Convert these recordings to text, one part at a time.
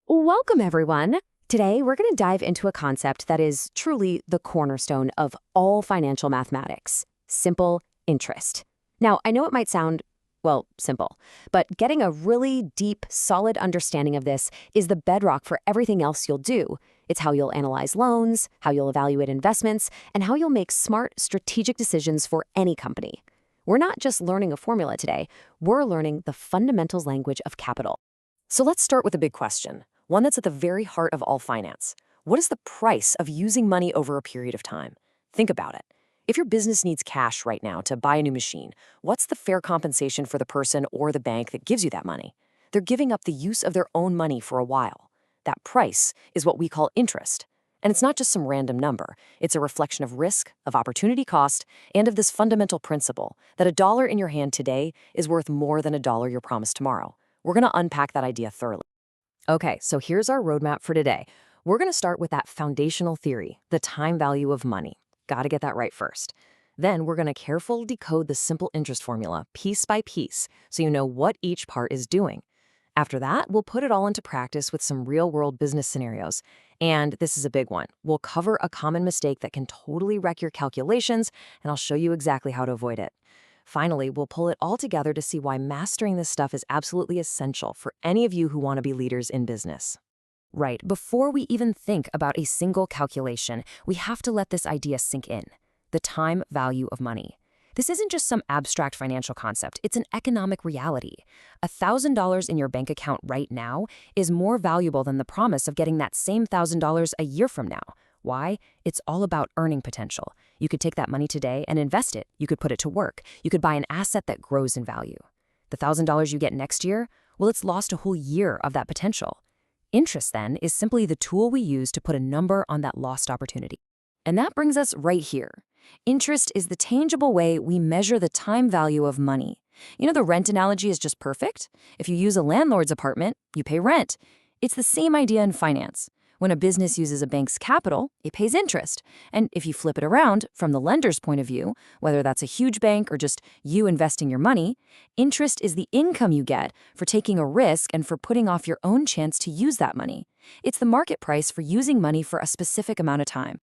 Welcome, everyone. Today, we're going to dive into a concept that is truly the cornerstone of all financial mathematics: simple interest. Now, I know it might sound, well, simple, but getting a really deep, solid understanding of this is the bedrock for everything else you'll do. It's how you'll analyze loans, how you'll evaluate investments, and how you'll make smart, strategic decisions for any company. We're not just learning a formula today, we're learning the fundamentals language of capital. So let's start with a big question, one that's at the very heart of all finance. What is the price of using money over a period of time? Think about it. If your business needs cash right now to buy a new machine, what's the fair compensation for the person or the bank that gives you that money? They're giving up the use of their own money for a while. That price is what we call interest. And it's not just some random number. It's a reflection of risk, of opportunity cost, and of this fundamental principle that a dollar in your hand today is worth more than a dollar you're promised tomorrow. We're going to unpack that idea thoroughly. Okay, so here's our roadmap for today. We're going to start with that foundational theory, the time value of money. Got to get that right first. Then we're going to carefully decode the simple interest formula piece by piece so you know what each part is doing. After that, we'll put it all into practice with some real-world business scenarios. And this is a big one. We'll cover a common mistake that can totally wreck your calculations, and I'll show you exactly how to avoid it. Finally, we'll pull it all together to see why mastering this stuff is absolutely essential for any of you who want to be leaders in business. Right, before we even think about a single calculation, we have to let this idea sink in: the time value of money. This isn't just some abstract financial concept, it's an economic reality. $1,000 in your bank account right now is more valuable than the promise of getting that same $1,000 a year from now. Why? It's all about earning potential. You could take that money today and invest it. You could put it to work. You could buy an asset that grows in value. The $1,000 you get next year, well, it's lost a whole year of that potential. Interest, then, is simply the tool we use to put a number on that lost opportunity. And that brings us right here. Interest is the tangible way we measure the time value of money. You know, the rent analogy is just perfect. If you use a landlord's apartment, you pay rent. It's the same idea in finance. When a business uses a bank's capital, it pays interest. And if you flip it around, from the lender's point of view, whether that's a huge bank or just you investing your money, interest is the income you get for taking a risk and for putting off your own chance to use that money. It's the market price for using money for a specific amount of time.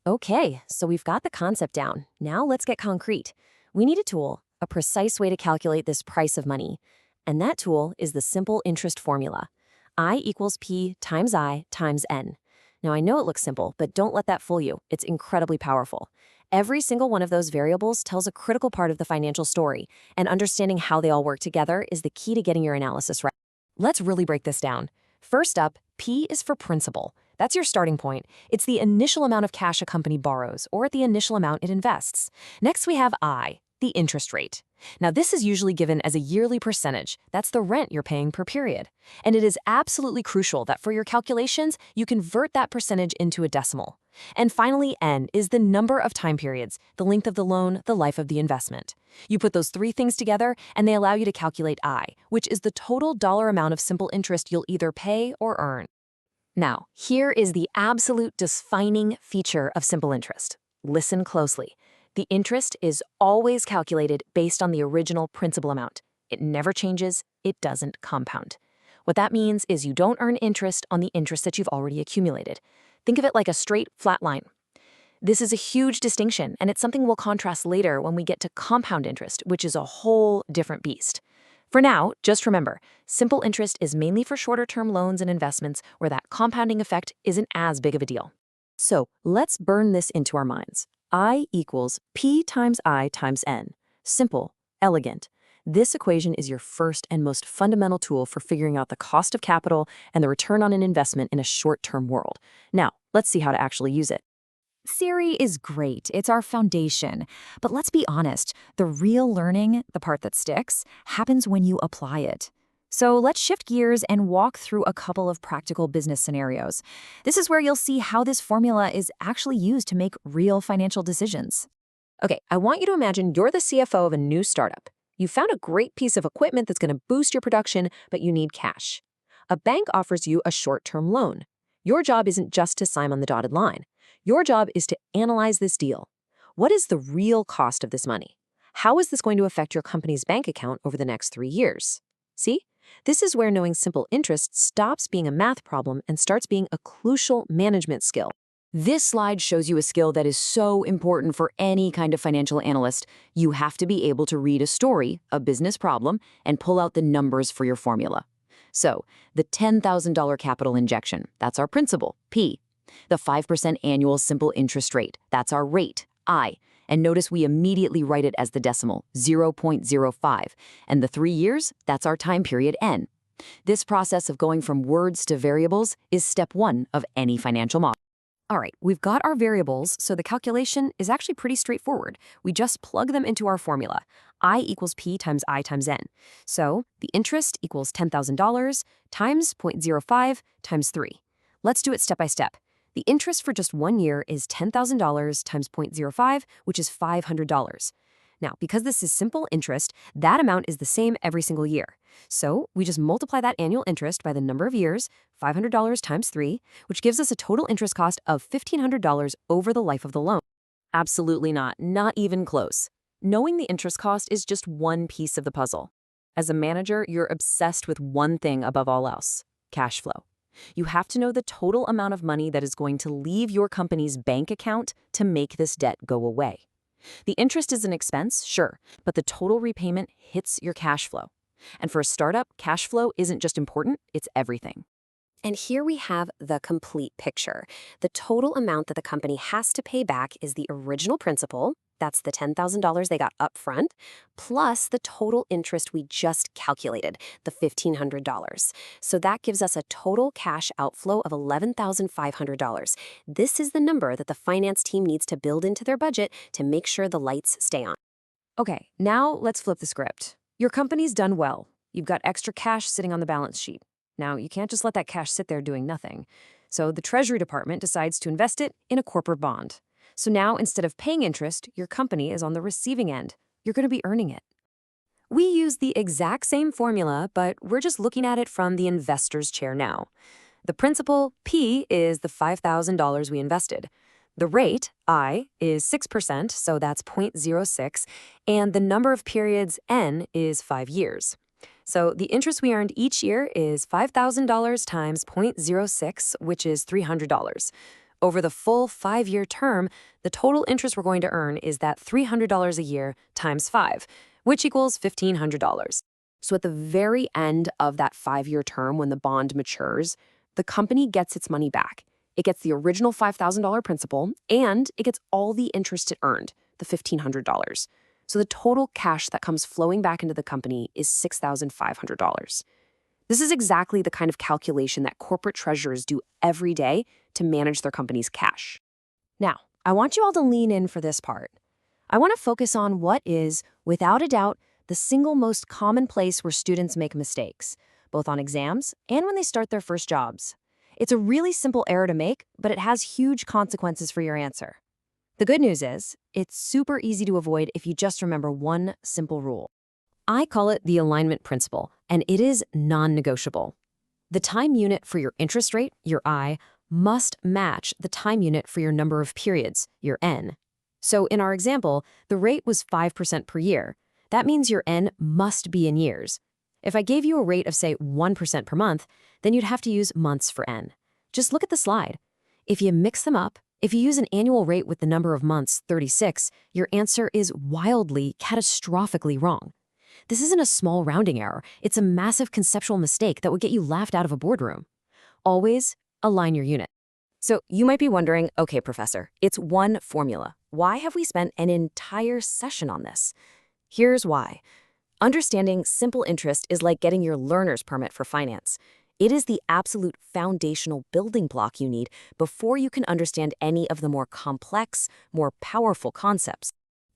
Okay, so we've got the concept down. Now let's get concrete. We need a tool, a precise way to calculate this price of money. And that tool is the simple interest formula. I equals P times I times N. Now, I know it looks simple, but don't let that fool you. It's incredibly powerful. Every single one of those variables tells a critical part of the financial story, and understanding how they all work together is the key to getting your analysis right. Let's really break this down. First up, P is for principal. That's your starting point. It's the initial amount of cash a company borrows, or the initial amount it invests. Next, we have I, the interest rate. Now, this is usually given as a yearly percentage. That's the rent you're paying per period. And it is absolutely crucial that for your calculations, you convert that percentage into a decimal. And finally, N is the number of time periods, the length of the loan, the life of the investment. You put those three things together, and they allow you to calculate I, which is the total dollar amount of simple interest you'll either pay or earn. Now, here is the absolute defining feature of simple interest. Listen closely. The interest is always calculated based on the original principal amount. It never changes, it doesn't compound. What that means is you don't earn interest on the interest that you've already accumulated. Think of it like a straight, flat line. This is a huge distinction, and it's something we'll contrast later when we get to compound interest, which is a whole different beast. For now, just remember, simple interest is mainly for shorter-term loans and investments where that compounding effect isn't as big of a deal. So let's burn this into our minds. I equals P times I times N. Simple, elegant. This equation is your first and most fundamental tool for figuring out the cost of capital and the return on an investment in a short-term world. Now, let's see how to actually use it. Theory is great, it's our foundation. But let's be honest, the real learning, the part that sticks, happens when you apply it. So let's shift gears and walk through a couple of practical business scenarios. This is where you'll see how this formula is actually used to make real financial decisions. Okay, I want you to imagine you're the CFO of a new startup. You found a great piece of equipment that's going to boost your production, but you need cash. A bank offers you a short-term loan. Your job isn't just to sign on the dotted line. Your job is to analyze this deal. What is the real cost of this money? How is this going to affect your company's bank account over the next 3 years? See? This is where knowing simple interest stops being a math problem and starts being a crucial management skill. This slide shows you a skill that is so important for any kind of financial analyst. You have to be able to read a story, a business problem, and pull out the numbers for your formula. So, the $10,000 capital injection, that's our principal, P. The 5% annual simple interest rate, that's our rate, I. And notice we immediately write it as the decimal, 0.05. And the 3 years, that's our time period, N. This process of going from words to variables is step 1 of any financial model. All right, we've got our variables, so the calculation is actually pretty straightforward. We just plug them into our formula. I equals P times I times N. So the interest equals $10,000 times 0.05 times 3. Let's do it step by step. The interest for just 1 year is $10,000 times 0.05, which is $500. Now, because this is simple interest, that amount is the same every single year. So we just multiply that annual interest by the number of years, $500 times 3, which gives us a total interest cost of $1,500 over the life of the loan. Absolutely not even close. Knowing the interest cost is just one piece of the puzzle. As a manager, you're obsessed with one thing above all else: cash flow. You have to know the total amount of money that is going to leave your company's bank account to make this debt go away. The interest is an expense, sure, but the total repayment hits your cash flow. And for a startup, cash flow isn't just important, it's everything. And here we have the complete picture. The total amount that the company has to pay back is the original principal, that's the $10,000 they got up front, plus the total interest we just calculated, the $1,500. So that gives us a total cash outflow of $11,500. This is the number that the finance team needs to build into their budget to make sure the lights stay on. Okay, now let's flip the script. Your company's done well. You've got extra cash sitting on the balance sheet. Now, you can't just let that cash sit there doing nothing. So the Treasury Department decides to invest it in a corporate bond. So now, instead of paying interest, your company is on the receiving end. You're going to be earning it. We use the exact same formula, but we're just looking at it from the investor's chair now. The principal, P, is the $5,000 we invested. The rate, I, is 6%, so that's 0.06, and the number of periods, N, is 5 years. So the interest we earned each year is $5,000 times 0.06, which is $300. Over the full 5-year term, the total interest we're going to earn is that $300 a year times 5, which equals $1,500. So at the very end of that 5-year term, when the bond matures, the company gets its money back. It gets the original $5,000 principal, and it gets all the interest it earned, the $1,500. So the total cash that comes flowing back into the company is $6,500. This is exactly the kind of calculation that corporate treasurers do every day to manage their company's cash. Now, I want you all to lean in for this part. I want to focus on what is, without a doubt, the single most common place where students make mistakes, both on exams and when they start their first jobs. It's a really simple error to make, but it has huge consequences for your answer. The good news is, it's super easy to avoid if you just remember one simple rule. I call it the alignment principle, and it is non-negotiable. The time unit for your interest rate, your I, must match the time unit for your number of periods, your N. So in our example, the rate was 5% per year. That means your N must be in years. If I gave you a rate of, say, 1% per month, then you'd have to use months for N. Just look at the slide. If you mix them up, if you use an annual rate with the number of months, 36, your answer is wildly, catastrophically wrong. This isn't a small rounding error. It's a massive conceptual mistake that would get you laughed out of a boardroom. Always align your unit. So you might be wondering, okay, professor, it's one formula. Why have we spent an entire session on this? Here's why. Understanding simple interest is like getting your learner's permit for finance. It is the absolute foundational building block you need before you can understand any of the more complex, more powerful concepts.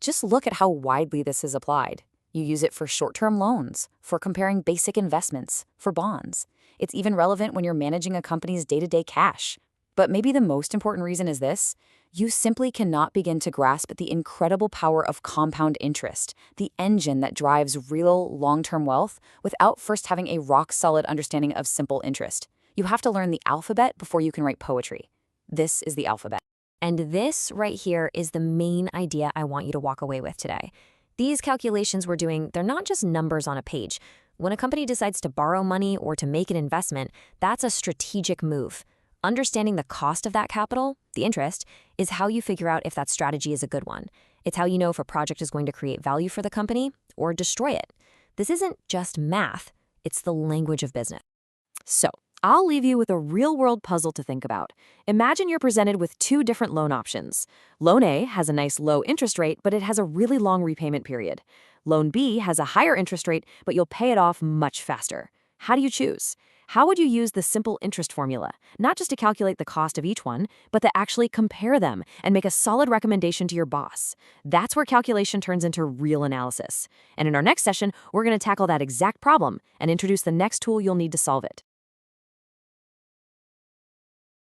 Just look at how widely this is applied. You use it for short-term loans, for comparing basic investments, for bonds. It's even relevant when you're managing a company's day-to-day cash. But maybe the most important reason is this: you simply cannot begin to grasp the incredible power of compound interest, the engine that drives real long-term wealth, without first having a rock-solid understanding of simple interest. You have to learn the alphabet before you can write poetry. This is the alphabet. And this right here is the main idea I want you to walk away with today. These calculations we're doing, they're not just numbers on a page. When a company decides to borrow money or to make an investment, that's a strategic move. Understanding the cost of that capital, the interest, is how you figure out if that strategy is a good one. It's how you know if a project is going to create value for the company or destroy it. This isn't just math, it's the language of business. So, I'll leave you with a real-world puzzle to think about. Imagine you're presented with two different loan options. Loan A has a nice low interest rate, but it has a really long repayment period. Loan B has a higher interest rate, but you'll pay it off much faster. How do you choose? How would you use the simple interest formula, not just to calculate the cost of each one, but to actually compare them and make a solid recommendation to your boss? That's where calculation turns into real analysis. And in our next session, we're going to tackle that exact problem and introduce the next tool you'll need to solve it.